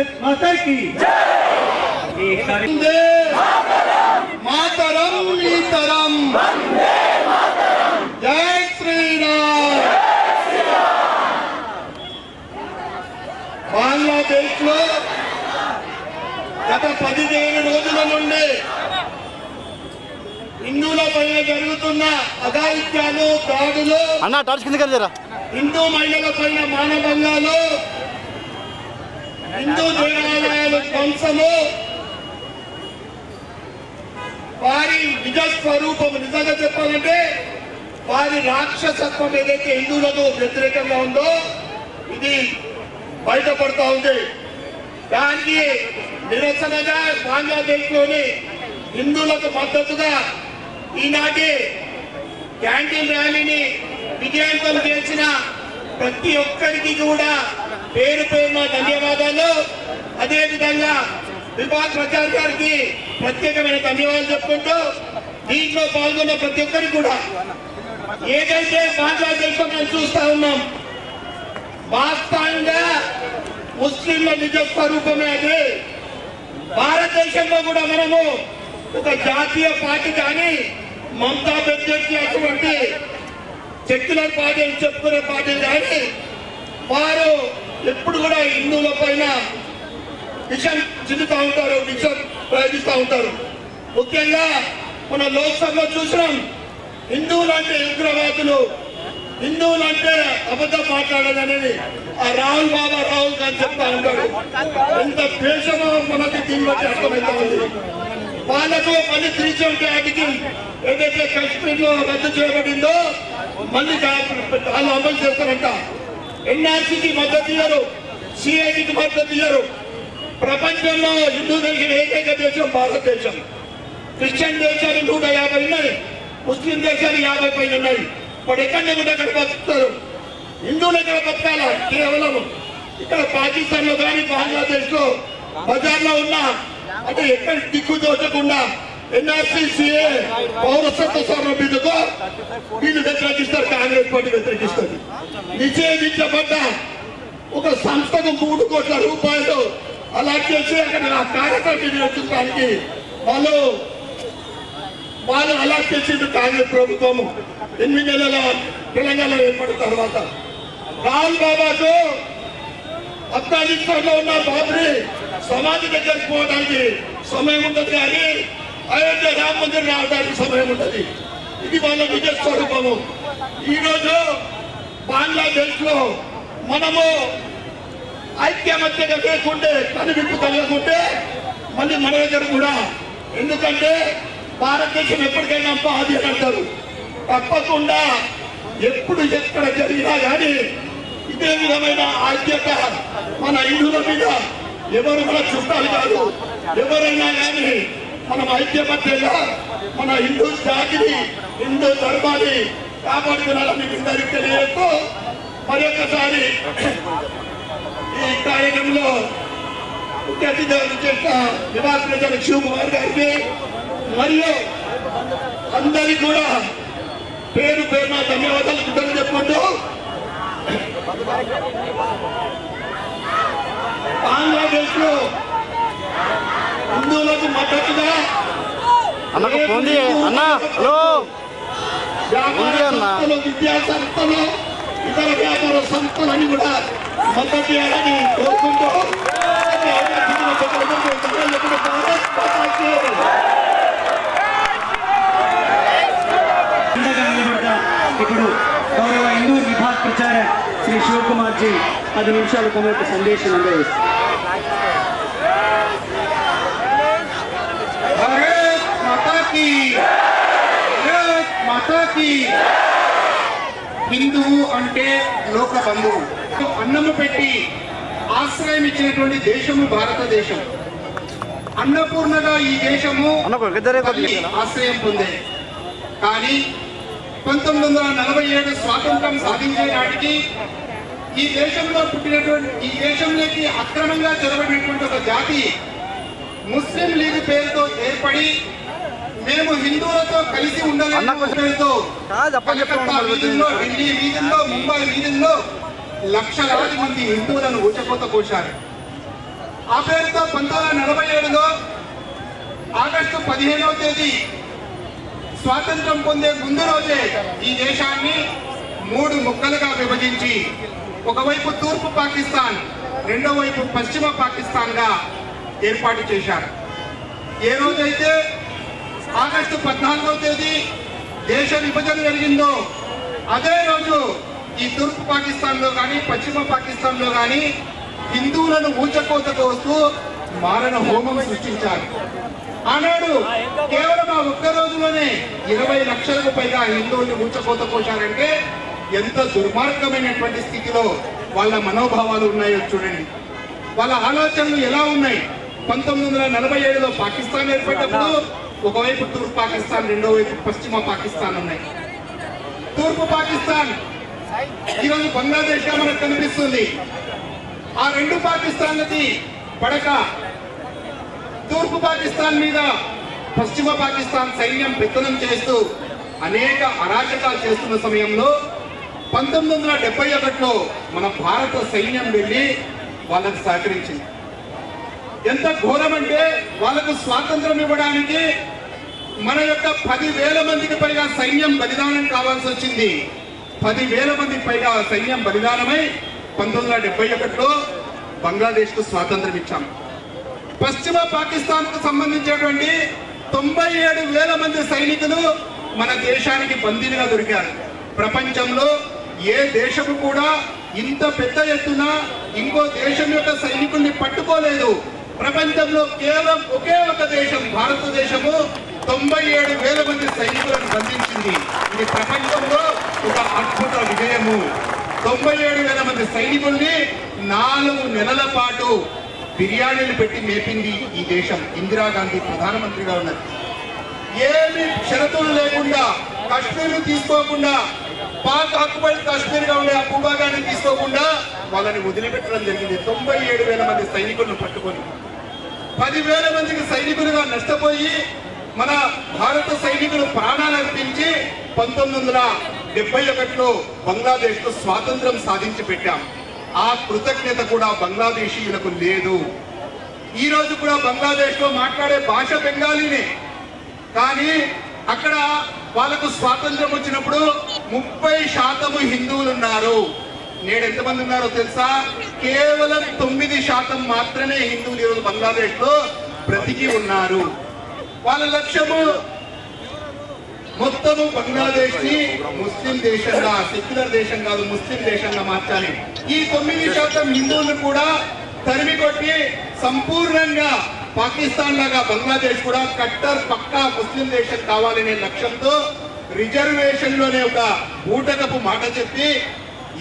भारत माता की मातरम नीतरम जय श्री राम। बांग्लादेश లో గత 15 రోజుల నుండి హిందువులపై జరుగుతున్న అఘాయిత్యాలు, దాడులు, హిందూ మహిళలపై మానభంగాలు, హిందూ దేవాలయాల ధ్వంసము, వారి నిజ స్వరూపం నిజంగా చెప్పాలంటే వారి రాక్షసత్వం ఏదైతే హిందువులకు వ్యతిరేకంగా ఉందో ఇది బయటపడుతూ ఉంది. దానికి నిరసనగా బంగ్లాదేశ్ లోని హిందువులకు మద్దతుగా ఈనాటి క్యాంటీన్ ర్యాలీని విజయవంతం చేసిన ప్రతి ఒక్కరికి కూడా పేరు పేరున ధన్యవాదాలు. అదేవిధంగా విభాగ్ ప్రచార్ గారికి ప్రత్యేకమైన ధన్యవాదాలు చెప్పుకుంటూ దీంట్లో పాల్గొన్న ప్రతి ఒక్కరికి కూడా ఏదైతే బంగ్లాదేశ్ లో మనం చూస్తా ఉన్నాం వాస్తవంగా ముస్లింల నిజ స్వరూపమే అది. భారతదేశంలో కూడా మనము ఒక జాతీయ పార్టీ కానీ మమతా బెనర్జీ అటువంటి సెక్యులర్ పార్టీ అని చెప్పుకునే పార్టీ కానీ వారు ఎప్పుడు కూడా హిందువుల పైన విషం చిల్లుతూ ఉంటారు, విషం ప్రయోగిస్తూ ఉంటారు. ముఖ్యంగా మన లోక్సభలో చూసినాం హిందువులు అంటే ఉగ్రవాదులు, హిందువులు అంటే అబద్ధం మాట్లాడాలనేది ఆ రాహుల్ గాంధీ చెప్తా ఉంటాడు. ఎంత ద్వేషమో మనకి దీన్ని బట్టి అర్థమవుతా ఉంది. వాళ్ళకు మళ్ళీ 370 ఆర్టికల్ ఏదైతే కశ్మీర్ లో రద్దు చేయబడిందో మళ్ళీ వాళ్ళు అమలు చేస్తారంట. ఎన్ఆర్సీకి మద్దతు ఇయ్యరు, సిఐటికి మద్దతు ఇయ్యరు. ప్రపంచంలో హిందూ దేశం ఏకైక దేశం భారతదేశం. క్రిస్టియన్ దేశాలు 150 ఉన్నాయి, ముస్లిం దేశాలు 50 పైన ఉన్నాయి. వాడు ఎక్కడ కూడా అక్కడ బతుకుతారు. హిందువులు ఎక్కడ బతకాల? కేవలం ఇక్కడ పాకిస్తాన్ లో కానీ బంగ్లాదేశ్ లో బజార్లో ఉన్నా అంటే ఎక్కడ దిక్కు దోచకుండా ఎన్ఆర్సీ, సిఏ, పౌరసత్వ సవరణ బిల్లుతో వీళ్ళు వ్యతిరేకిస్తారు, కాంగ్రెస్ పార్టీ వ్యతిరేకిస్తుంది. నిషేధించబడ్డ ఒక సంస్థకు 3 కోట్ల రూపాయలు అలాట్ చేసి అక్కడ ఆ కార్యక్రమం నిర్వహించడానికి వాళ్ళు అలాట్ చేసింది కాంగ్రెస్ ప్రభుత్వం 8 నెలల తెలంగాణ ఏర్పడిన తర్వాత. రాహుల్ బాబాకు ఆఫ్ఘనిస్తాన్ లో ఉన్న బాబరీ సమాధి దగ్గరికి పోవడానికి సమయం ఉండదు కానీ అయోధ్య రామ మందిరం రావడానికి సమయం ఉంటుంది. ఇది వాళ్ళ నిజ స్వరూపము. ఈరోజు బంగ్లాదేశ్ లో మనము ఐక్యమత్యగా లేకుంటే కనువిప్పు కలగకుంటే మళ్ళీ మన దగ్గర కూడా, ఎందుకంటే భారతదేశం ఎప్పటికైనా బాధి అంటారు. తప్పకుండా ఎప్పుడు ఎక్కడ జరిగినా కానీ ఇదే విధమైన ఐక్యత మన హిందువుల మీద ఎవరు మన చుట్టాలు కాదు, ఎవరైనా కానీ మనం ఐక్యమత్యంగా మన హిందూ జాతిని, హిందూ ధర్మాన్ని కాపాడుకున్నారని అందరికీ తెలియజేస్తూ మరొకసారి ఈ కార్యక్రమంలో ముఖ్య అతిథులు చేసిన విభాగ్ ప్రచార శివకుమార్ గారికి మరియు అందరికీ కూడా పేరు పేరున ధన్యవాదాలు కృతజ్ఞతలు చెప్పుకుంటూ బంగ్లాదేశ్ లో హిందువులకు మద్దతుగా విద్యా సంస్థలు, ఇతర వ్యాపార సంస్థలని కూడా మద్దతు చేయాలని కోరుకుంటూ ఇప్పుడు గౌరవ హిందూ విభాగ్ ప్రచారక్ శ్రీ శివకుమార్ జీ 10 నిమిషాలు తమ యొక్క సందేశం అందజేస్తారు. భారత్ మాతా కీ హిందువు అంటే లోక బంధువు. అన్నము పెట్టి ఆశ్రయం ఇచ్చినటువంటి దేశము భారతదేశం. అన్నపూర్ణగా ఈ దేశము ఆశ్రయం పొందే. కానీ 1947 స్వాతంత్రం సాధించే నాటికి ఈ దేశంలో పుట్టినటువంటి, ఈ దేశంలోకి అక్రమంగా చొరబడినటువంటి ఒక జాతి ముస్లిం లీగ్ పేరుతో ఏర్పడి మేము హిందువులతో కలిసి ఉండాలనే పేరుతో కలకత్తా వీధుల్లో, ఢిల్లీ వీధుల్లో, ముంబై వీధుల్లో లక్షలాది మంది హిందువులను ఊచకోత కోశారు. ఆ పేరుతో 1947లో ఆగస్టు 15వ తేదీ స్వాతంత్రం పొందే ముందు రోజే ఈ దేశాన్ని 3 ముక్కలుగా విభజించి ఒకవైపు తూర్పు పాకిస్తాన్, రెండో వైపు పశ్చిమ పాకిస్తాన్ గా ఏర్పాటు చేశారు. ఏ రోజైతే ఆగస్టు 14వ తేదీ దేశ విభజన జరిగిందో అదే రోజు ఈ తూర్పు పాకిస్తాన్ లో కానీ పశ్చిమ పాకిస్తాన్ లో కానీ హిందువులను ఊచకోత కోస్తూ మారణ హోమం సృష్టించారు. ఆనాడు కేవలం ఆ ఒక్క రోజులోనే 20 లక్షలకు పైగా హిందువుల్ని ఊచకోత కోశారంటే ఎంత దుర్మార్గమైనటువంటి స్థితిలో వాళ్ళ మనోభావాలు ఉన్నాయో చూడండి. వాళ్ళ ఆలోచనలు ఎలా ఉన్నాయి. 1947లో పాకిస్తాన్ ఏర్పడినప్పుడు ఒకవైపు తూర్పు పాకిస్తాన్, రెండో వైపు పశ్చిమ పాకిస్తాన్ ఉన్నాయి. తూర్పు పాకిస్తాన్ ఈరోజు బంగ్లాదేశ్ గా మనకు కనిపిస్తుంది. ఆ 2 పాకిస్తాన్లకి పడక తూర్పు పాకిస్తాన్ మీద పశ్చిమ పాకిస్తాన్ సైన్యం పెత్తనం చేస్తూ అనేక అరాచకాలు చేస్తున్న సమయంలో 1971లో మన భారత సైన్యం వెళ్ళి వాళ్ళకు సహకరించింది. ఎంత ఘోరం అంటే వాళ్ళకు స్వాతంత్రం ఇవ్వడానికి మన యొక్క 10,000 మందికి పైగా సైన్యం బలిదానం కావాల్సి వచ్చింది. 10,000 మందికి పైగా సైన్యం బలిదానమై 1971లో బంగ్లాదేశ్ కు స్వాతంత్రం ఇచ్చాం. పశ్చిమ పాకిస్తాన్ కు సంబంధించినటువంటి 97,000 మంది సైనికులు మన దేశానికి బందీలుగా దొరికారు. ప్రపంచంలో ఏ దేశము కూడా ఇంత పెద్ద ఎత్తున ఇంకో దేశం యొక్క సైనికుల్ని పట్టుకోలేదు. ప్రపంచంలో కేవలం ఒకే ఒక దేశం భారతదేశము 97,000 మంది సైనికులను బంధించింది. ఇది ప్రపంచంలో ఒక అద్భుత విజయము. 97,000 మంది సైనికుల్ని 4 నెలల పాటు బిర్యానీలు పెట్టి మేపింది ఈ దేశం. ఇందిరాగాంధీ ప్రధానమంత్రిగా ఉన్నది. ఏమి షరతులు లేకుండా కాశ్మీర్ తీసుకోకుండా, పాక్ ఆక్యుపైడ్ కాశ్మీర్ గా ఉండే ఆ భూభాగాన్ని తీసుకోకుండా వాళ్ళని వదిలిపెట్టడం జరిగింది. 97,000 మంది సైనికులను పట్టుకొని 10,000 మందికి సైనికులుగా నష్టపోయి మన భారత సైనికులు ప్రాణాలు అర్పించి 1971లో బంగ్లాదేశ్ కు స్వాతంత్రం సాధించి పెట్టాం. ఆ కృతజ్ఞత కూడా బంగ్లాదేశీయులకు లేదు. ఈ రోజు కూడా బంగ్లాదేశ్ లో మాట్లాడే భాష బెంగాలీనే. కానీ అక్కడ వాళ్ళకు స్వాతంత్రం వచ్చినప్పుడు 30% హిందువులు ఉన్నారు. నేడు ఎంతమంది ఉన్నారో తెలుసా? కేవలం 9% మాత్రమే హిందువులు ఈరోజు బంగ్లాదేశ్ లో బ్రతికి ఉన్నారు. వాళ్ళ లక్ష్యము మొత్తము బంగ్లాదేశ్ ని ముస్లిం దేశంగా, సెక్యులర్ దేశం కాదు ముస్లిం దేశంగా మార్చాలి. ఈ 9% హిందువులు కూడా తరిమి కొట్టి సంపూర్ణంగా పాకిస్తాన్ లాగా బంగ్లాదేశ్ కూడా కట్టర్ పక్కా ముస్లిం దేశం కావాలనే లక్ష్యంతో రిజర్వేషన్ లోనే ఒక బూటకపు మాట చెప్పి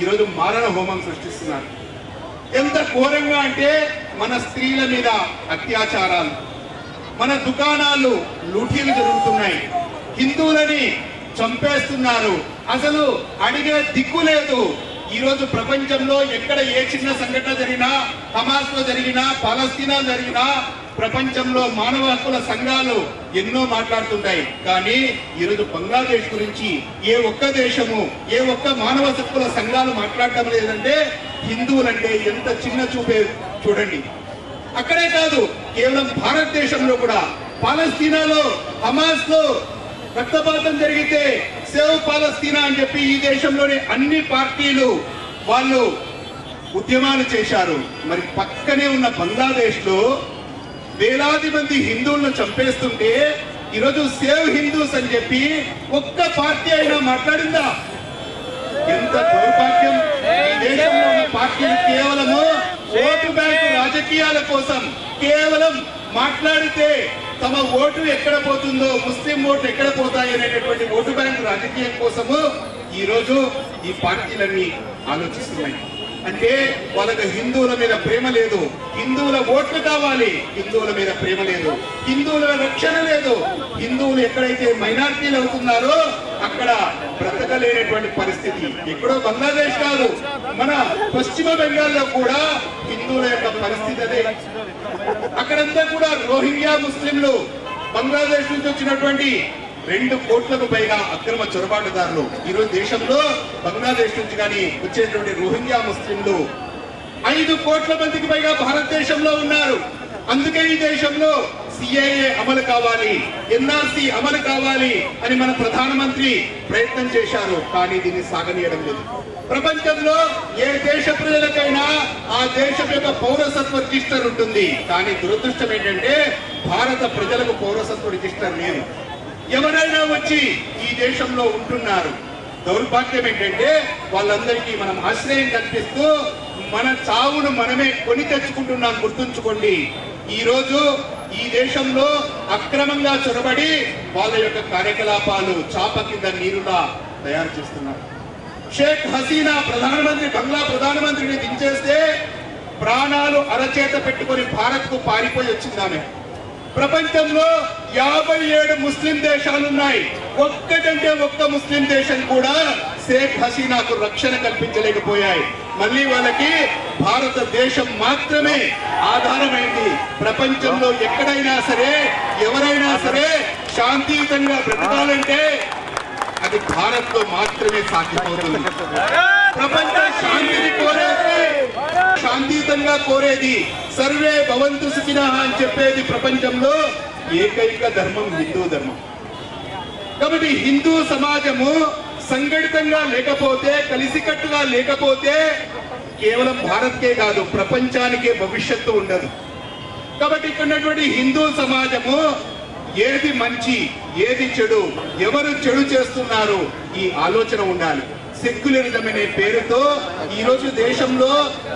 ఈరోజు మారణ హోమం సృష్టిస్తున్నారు. ఎంత ఘోరంగా అంటే మన స్త్రీల మీద అత్యాచారాలు, మన దుకాణాలు లూటీలు జరుగుతున్నాయి, హిందువులని చంపేస్తున్నారు. అసలు అడిగే దిక్కు లేదు. ఈ రోజు ప్రపంచంలో ఎక్కడ ఏ చిన్న సంఘటన జరిగినా, హమాస్ లో జరిగినా, పాలస్తీనా జరిగినా ప్రపంచంలో మానవ హక్కుల సంఘాలు ఎన్నో మాట్లాడుతుంటాయి. కానీ ఈరోజు బంగ్లాదేశ్ గురించి ఏ ఒక్క దేశము, ఏ ఒక్క మానవ హక్కుల సంఘాలు మాట్లాడటం లేదంటే హిందువులంటే ఎంత చిన్న చూపే చూడండి. అక్కడే కాదు, కేవలం భారతదేశంలో కూడా పాలస్తీనాలో హమాస్ లో రక్తపాతం జరిగితే సేవ్ పాలస్తీనా అని చెప్పి ఈ దేశంలోని అన్ని పార్టీలు వాళ్ళు ఉద్యమాలు చేశారు. మరి పక్కనే ఉన్న బంగ్లాదేశ్ లో వేలాది మంది హిందువులను చంపేస్తుంటే ఈరోజు సేవ్ హిందూస్ అని చెప్పి ఒక్క పార్టీ అయినా మాట్లాడిందా? ఎంత దౌర్భాగ్యం! ఈ దేశంలో ఉన్న పార్టీలు కేవలము ఓటు బ్యాంకు రాజకీయాల కోసం కేవలం మాట్లాడితే తమ ఓటు ఎక్కడ పోతుందో, ముస్లిం ఓటు ఎక్కడ పోతాయి అనేటటువంటి ఓటు బ్యాంకు రాజకీయం కోసము ఈ రోజు ఈ పార్టీలన్నీ ఆలోచిస్తున్నాయి. అంటే వాళ్ళకి హిందువుల మీద ప్రేమ లేదు, హిందువుల ఓట్లు కావాలి, హిందువుల మీద ప్రేమ లేదు, హిందువుల రక్షణ లేదు. హిందువులు ఎక్కడైతే మైనారిటీలు అవుతున్నారో అక్కడ బ్రతకలేనటువంటి పరిస్థితి. ఎక్కడో బంగ్లాదేశ్ కాదు, మన పశ్చిమ బెంగాల్లో కూడా హిందువుల యొక్క పరిస్థితి అదే. అక్కడంతా కూడా రోహింగ్యా ముస్లింలు, బంగ్లాదేశ్ నుంచి వచ్చినటువంటి 2 కోట్లకు పైగా అక్రమ చొరబాటుదారులు. ఈరోజు దేశంలో బంగ్లాదేశ్ నుంచి కానీ వచ్చేటువంటి రోహింగ్యా ముస్లింలు 5 కోట్ల మందికి పైగా భారతదేశంలో ఉన్నారు. అందుకే ఈ దేశంలో సిఏఏ అమలు కావాలి, ఎన్ఆర్సీ అమలు కావాలి అని మన ప్రధానమంత్రి ప్రయత్నం చేశారు. కానీ దీన్ని సాగనీయడం లేదు. ప్రపంచంలో ఏ దేశ ప్రజలకైనా ఆ దేశం యొక్క పౌరసత్వ రిజిస్టర్ ఉంటుంది. కానీ దురదృష్టం ఏంటంటే భారత ప్రజలకు పౌరసత్వ రిజిస్టర్ లేదు. ఎవరైనా వచ్చి ఈ దేశంలో ఉంటున్నారు. దౌర్భాగ్యం ఏంటంటే వాళ్ళందరికీ మనం ఆశ్రయం కల్పిస్తూ మన చావును మనమే కొని తెచ్చుకుంటున్నాం. గుర్తుంచుకోండి, ఈ రోజు ఈ దేశంలో అక్రమంగా చొరబడి వాళ్ళ యొక్క కార్యకలాపాలు చాప కింద నీరులా తయారు చేస్తున్నారు. షేక్ హసీనా బంగ్లా ప్రధానమంత్రిని దించేస్తే ప్రాణాలు అరచేత పెట్టుకొని భారత్ కు పారిపోయి వచ్చిందామె. ప్రపంచంలో 57 ముస్లిం దేశాలున్నాయి. ఒక్కటంటే ఒక్క ముస్లిం దేశం కూడా షేక్ హసీనాకు రక్షణ కల్పించలేకపోయాయి. మళ్ళీ వాళ్ళకి భారతదేశం మాత్రమే ఆధారమైంది. ప్రపంచంలో ఎక్కడైనా సరే ఎవరైనా సరే శాంతియుతంగా బ్రతకాలంటే అది భారత్ లో మాత్రమే సాధ్యమవుతుంది. ప్రపంచ శాంతిని కోరేది, శాంతియుతంగా కోరేది, సర్వే భవంతు సుఖినః అని చెప్పేది ప్రపంచంలో ఏకైక ధర్మం హిందూ ధర్మం. కాబట్టి హిందూ సమాజము సంఘటితంగా లేకపోతే, కలిసికట్టుగా లేకపోతే కేవలం భారత్కే కాదు ప్రపంచానికే భవిష్యత్తు ఉండదు. కాబట్టి ఇక్కడ ఉన్నటువంటి హిందూ సమాజము ఏది మంచి ఏది చెడు, ఎవరు చెడు చేస్తున్నారు ఈ ఆలోచన ఉండాలి. సెక్యులరిజం అనే పేరుతో ఈ రోజు దేశంలో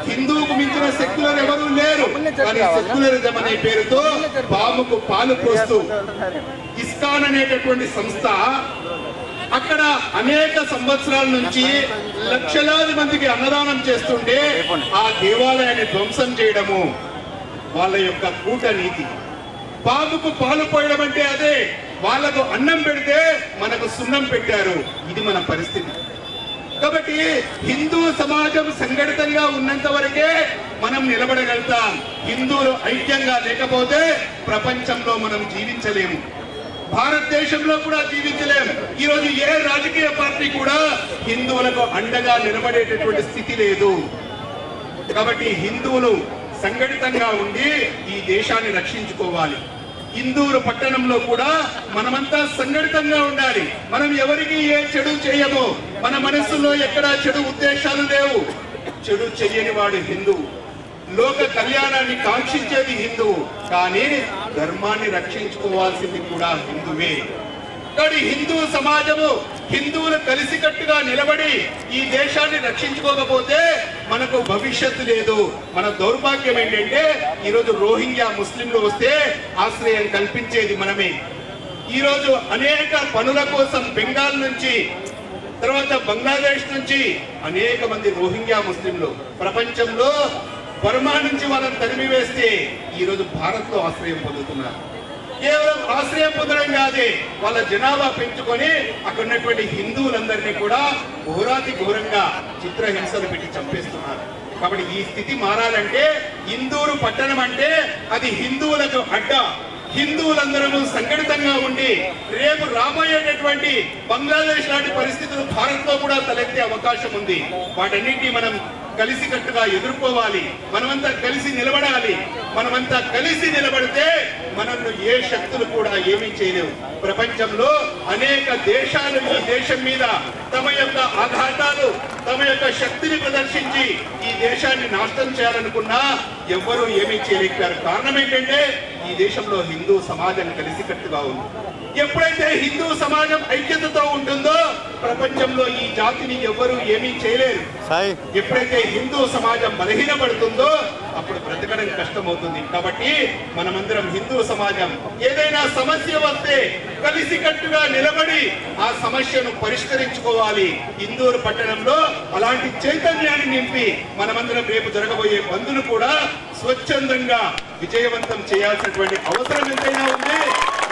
హిందూకు మించిన సెక్యులర్ ఎవరూ లేరు. కానీ సెక్యులరిజం అనే పేరుతో పాముకు పాలు పోస్తూ ఇస్కాన్ అనేటటువంటి సంస్థ అక్కడ అనేక సంవత్సరాల నుంచి లక్షలాది మందికి అన్నదానం చేస్తుంటే ఆ దేవాలయాన్ని ధ్వంసం చేయడము వాళ్ళ యొక్క కూటనీతి. పాముకు పాలు పోయడం అంటే అదే. వాళ్ళకు అన్నం పెడితే మనకు సున్నం పెట్టారు. ఇది మన పరిస్థితి. కాబట్టి హిందూ సమాజం సంఘటితంగా ఉన్నంత వరకే మనం నిలబడగలుగుతాం. హిందువులు ఐక్యంగా లేకపోతే ప్రపంచంలో మనం జీవించలేము, భారతదేశంలో కూడా జీవించలేము. ఈ రోజు ఏ రాజకీయ పార్టీ కూడా హిందువులకు అండగా నిలబడేటటువంటి స్థితి లేదు. కాబట్టి హిందువులు సంఘటితంగా ఉండి ఈ దేశాన్ని రక్షించుకోవాలి. ఇందూరు పట్టణంలో కూడా మనమంతా సంఘటితంగా ఉండాలి. మనం ఎవరికి ఏ చెడు చేయము. మన మనస్సులో ఎక్కడా చెడు ఉద్దేశాలు లేవు. చెడు చెయ్యని వాడు హిందువు. లోక కళ్యాణాన్ని కాంక్షించేది హిందువు. కానీ ధర్మాన్ని రక్షించుకోవాల్సింది కూడా హిందువే. కానీ హిందూ సమాజము హిందువులు కలిసికట్టుగా నిలబడి ఈ దేశాన్ని రక్షించుకోకపోతే మనకు భవిష్యత్తు లేదు. మన దౌర్భాగ్యం ఏంటంటే ఈరోజు రోహింగ్యా ముస్లింలు వస్తే ఆశ్రయం కల్పించేది మనమే. ఈరోజు అనేక పనుల కోసం బెంగాల్ నుంచి, తర్వాత బంగ్లాదేశ్ నుంచి అనేక మంది రోహింగ్యా ముస్లింలు ప్రపంచంలో బర్మా నుంచి వాళ్ళని తరిమి వేస్తే ఈరోజు భారత్ లో ఆశ్రయం పొందుతున్నారు. కేవలం ఆశ్రయం పొందడం కాదే, వాళ్ళ జనాభా పెంచుకొని అక్కడ ఉన్నటువంటి హిందువులందరినీ కూడా ఘోరాతి ఘోరంగా చిత్రహింసలు పెట్టి చంపేస్తున్నారు. కాబట్టి ఈ స్థితి మారాలంటే ఇందూరు పట్టణం అంటే అది హిందువులకు అడ్డ. హిందువులందరూ సంఘటితంగా ఉండి రేపు రాబోయేటటువంటి బంగ్లాదేశ్ లాంటి పరిస్థితులు భారత్ లో కూడా తలెత్తే అవకాశం ఉంది. వాటన్నింటినీ మనం కలిసికట్టుగా ఎదుర్కోవాలి. మనమంతా కలిసి నిలబడాలి. మనమంతా కలిసి నిలబడితే మనల్ని ఏ శక్తులు కూడా ఏమీ చేయలేవు. ప్రపంచంలో అనేక దేశాలు ఈ దేశం మీద తమ యొక్క ఆఘాతాలు, తమ యొక్క శక్తిని ప్రదర్శించి ఈ దేశాన్ని నాశనం చేయాలనుకున్నా ఎవ్వరూ ఏమీ చేయలేకపోయారు. కారణం ఏంటంటే ఈ దేశంలో హిందూ సమాజం కలిసికట్టుగా ఉంది. ఎప్పుడైతే హిందూ సమాజం ఐక్యతతో ఉంటుందో ప్రపంచంలో ఈ జాతిని ఎవ్వరూ ఏమీ చేయలేరు. ఎప్పుడైతే హిందూ సమాజం బలహీనపడుతుందో అప్పుడు బ్రతకడం కష్టమవుతుంది. కాబట్టి మనమందరం హిందూ సమాజం ఏదైనా సమస్య వస్తే కలిసికట్టుగా నిలబడి ఆ సమస్యను పరిష్కరించుకోవాలి. ఇందూరు పట్టణంలో అలాంటి చైతన్యాన్ని నింపి మనమందరం రేపు జరగబోయే బంద్ను కూడా స్వచ్ఛందంగా విజయవంతం చేయాల్సినటువంటి అవసరం ఎంతైనా ఉంది.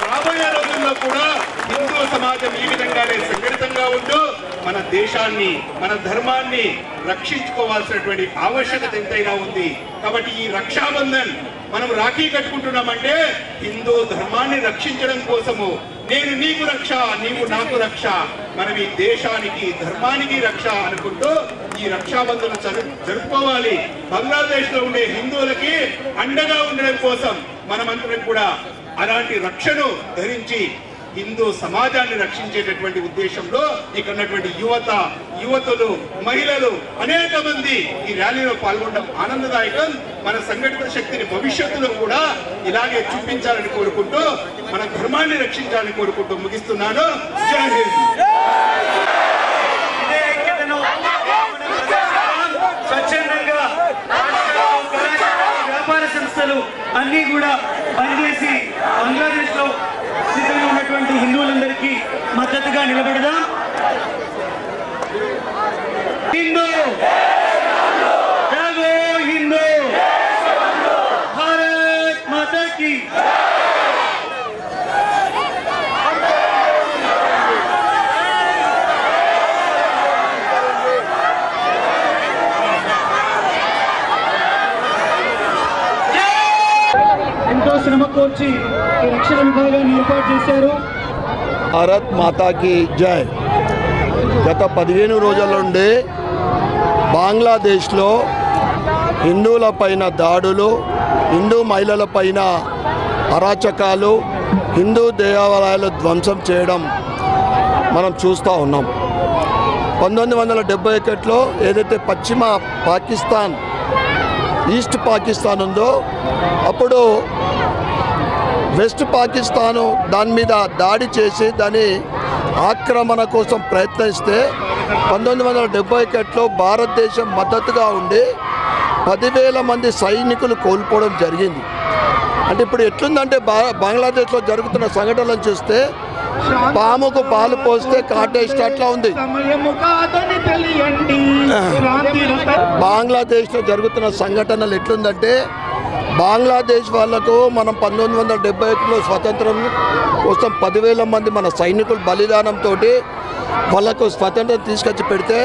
రాబోయే రోజుల్లో కూడా హిందూ సమాజం ఈ విధంగానే సంఘటితంగా ఉంటూ మన దేశాన్ని, మన ధర్మాన్ని రక్షించుకోవాల్సినటువంటి ఆవశ్యకత ఎంతైనా ఉంది. కాబట్టి ఈ రక్షాబంధన్ మనం రాఖీ కట్టుకుంటున్నామంటే హిందూ ధర్మాన్ని రక్షించడం కోసము, నేను నీకు రక్ష, నీవు నాకు రక్ష, మనం ఈ దేశానికి ధర్మానికి రక్ష అనుకుంటూ ఈ రక్షాబంధన జరుపుకోవాలి. బంగ్లాదేశ్ లో ఉండే హిందువులకి అండగా ఉండడం కోసం మనమందరం కూడా అలాంటి రక్షను ధరించి హిందూ సమాజాన్ని రక్షించేటటువంటి ఉద్దేశంలో ఇక్కడ ఉన్నటువంటి యువతులు, మహిళలు అనేక మంది ఈ ర్యాలీలో పాల్గొనడం ఆనందదాయకం. మన సంఘటిత శక్తిని భవిష్యత్తులో కూడా ఇలాగే చూపించాలని కోరుకుంటూ, మన ధర్మాన్ని రక్షించాలని కోరుకుంటూ ముగిస్తున్నాను. జై హింద్. స్వచ్ఛందంగా వ్యాపార సంస్థలు అన్ని కూడా పనిచేసి బంగ్లాదేశ్ లో స్థితిలో ఉన్నటువంటి హిందువులందరికీ మద్దతుగా నిలబడదాం. హిందూ జై హిందూ, భారత్ మాతా కీ. ఎంతో శ్రమ కోర్చి ఈ రక్షణ విభాగాన్ని ఏర్పాటు చేశారు. భారత్ మాతాకి జై. గత 15 రోజుల నుండి బంగ్లాదేశ్లో హిందువుల పైన దాడులు, హిందూ మహిళల పైన అరాచకాలు, హిందూ దేవాలయాలు ధ్వంసం చేయడం మనం చూస్తూ ఉన్నాం. 1971లో ఏదైతే పశ్చిమ పాకిస్తాన్, ఈస్ట్ పాకిస్తాన్ ఉందో అప్పుడు వెస్ట్ పాకిస్తాను దాని మీద దాడి చేసి దాని ఆక్రమణ కోసం ప్రయత్నిస్తే 1971లో భారతదేశం మద్దతుగా ఉండి 10,000 మంది సైనికులు కోల్పోవడం జరిగింది. అంటే ఇప్పుడు ఎట్లుందంటే బంగ్లాదేశ్లో జరుగుతున్న సంఘటనలను చూస్తే పాముకు పాలు పోస్తే కాటేసినట్లా ఉంది. బంగ్లాదేశ్లో జరుగుతున్న సంఘటనలు ఎట్లుందంటే బంగ్లాదేశ్ వాళ్లకు మనం 1971లో స్వతంత్రం కోసం 10,000 మంది మన సైనికులు బలిదానంతో వాళ్ళకు స్వతంత్రం తీసుకొచ్చి పెడితే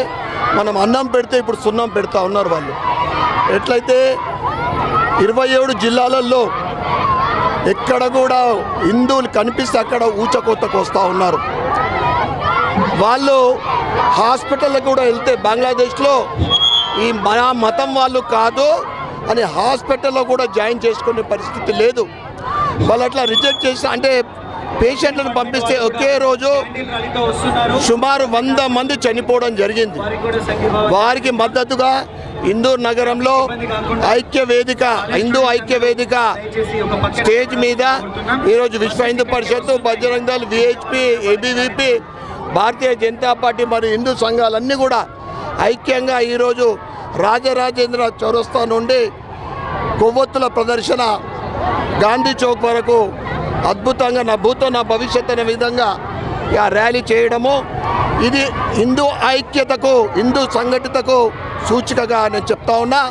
మనం అన్నం పెడితే ఇప్పుడు సున్నం పెడతా ఉన్నారు వాళ్ళు. ఎట్లయితే 27 జిల్లాలలో ఎక్కడ కూడా హిందువులు కనిపిస్తే అక్కడ ఊచకోతకు వస్తూ ఉన్నారు. వాళ్ళు హాస్పిటల్కి కూడా వెళ్తే బంగ్లాదేశ్లో ఈ మతం వాళ్ళు కాదు అని హాస్పిటల్లో కూడా జాయిన్ చేసుకునే పరిస్థితి లేదు. వాళ్ళు అట్లా రిజెక్ట్ చేసి అంటే పేషెంట్లను పంపిస్తే ఒకే రోజు సుమారు 100 మంది చనిపోవడం జరిగింది. వారికి మద్దతుగా ఇందూర్ నగరంలో హిందూ ఐక్య వేదిక స్టేజ్ మీద ఈరోజు విశ్వ Hindu Parishad, Bajrang Dal, VHP, ABVP, Bharatiya Janata party మరియు హిందూ సంఘాలన్నీ కూడా ఐక్యంగా ఈరోజు రాజరాజేంద్ర చౌరస్తా నుండి కొవ్వొత్తుల ప్రదర్శన గాంధీ చౌక్ వరకు అద్భుతంగా నా భూతో నా భవిష్యత్ అనే విధంగా ఆ ర్యాలీ చేయడము ఇది హిందూ ఐక్యతకు, హిందూ సంఘటితకు సూచికగా నేను చెప్తా ఉన్నా.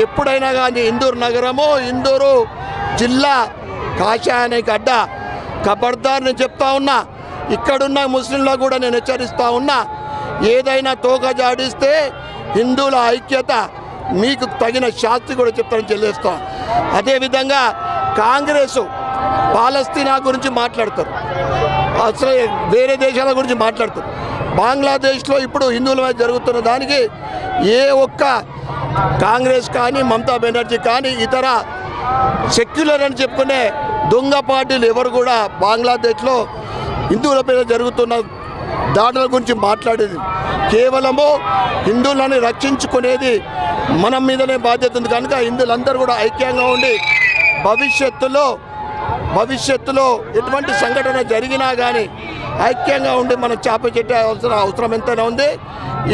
ఎప్పుడైనా కానీ ఇందూరు నగరము, ఇందూరు జిల్లా కాషాయానికి అడ్డ ఖబర్దార్ నేను చెప్తా ఉన్నా. ఇక్కడున్న ముస్లింలకు కూడా నేను హెచ్చరిస్తూ ఉన్నా, ఏదైనా తోక జాడిస్తే హిందువుల ఐక్యత మీకు తగిన శాస్తి కూడా చెప్తానని చెల్లిస్తాం. అదేవిధంగా కాంగ్రెస్ పాలస్తీనా గురించి మాట్లాడతారు, అసలు వేరే దేశాల గురించి మాట్లాడతారు. బంగ్లాదేశ్లో ఇప్పుడు హిందువుల మీద జరుగుతున్న దానికి ఏ ఒక్క కాంగ్రెస్ కానీ, మమతా బెనర్జీ కానీ, ఇతర సెక్యులర్ అని చెప్పుకునే దొంగ పార్టీలు ఎవరు కూడా బంగ్లాదేశ్లో హిందువుల మీద జరుగుతున్న దాడుల గురించి మాట్లాడేది. కేవలము హిందువులను రక్షించుకునేది మనం మీదనే బాధ్యత ఉంది. కనుక హిందువులందరూ కూడా ఐక్యంగా ఉండి భవిష్యత్తులో ఎటువంటి సంఘటన జరిగినా కానీ ఐక్యంగా ఉండి మనం చేపట్టే అవసరం ఎంతైనా ఉంది.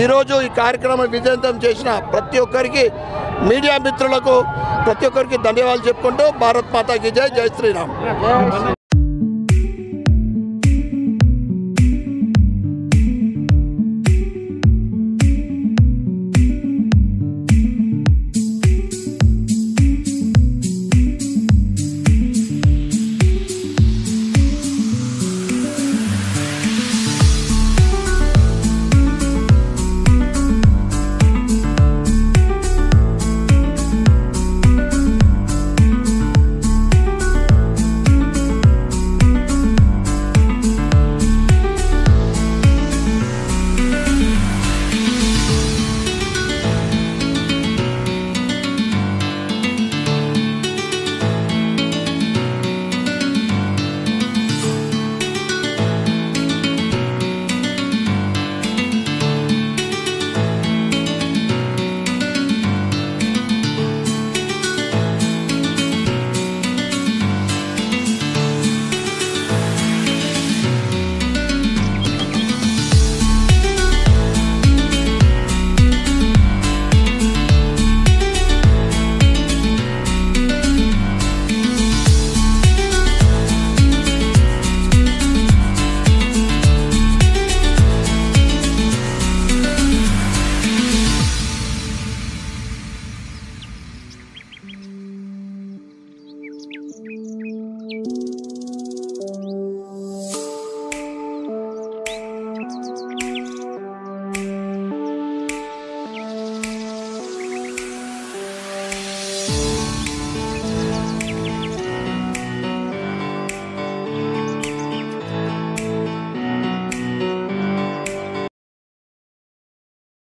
ఈరోజు ఈ కార్యక్రమం విజయవంతం చేసిన ప్రతి ఒక్కరికి, మీడియా మిత్రులకు ప్రతి ఒక్కరికి ధన్యవాదాలు చెప్పుకుంటూ భారత్ మాతాకి జై, జై శ్రీరామ్.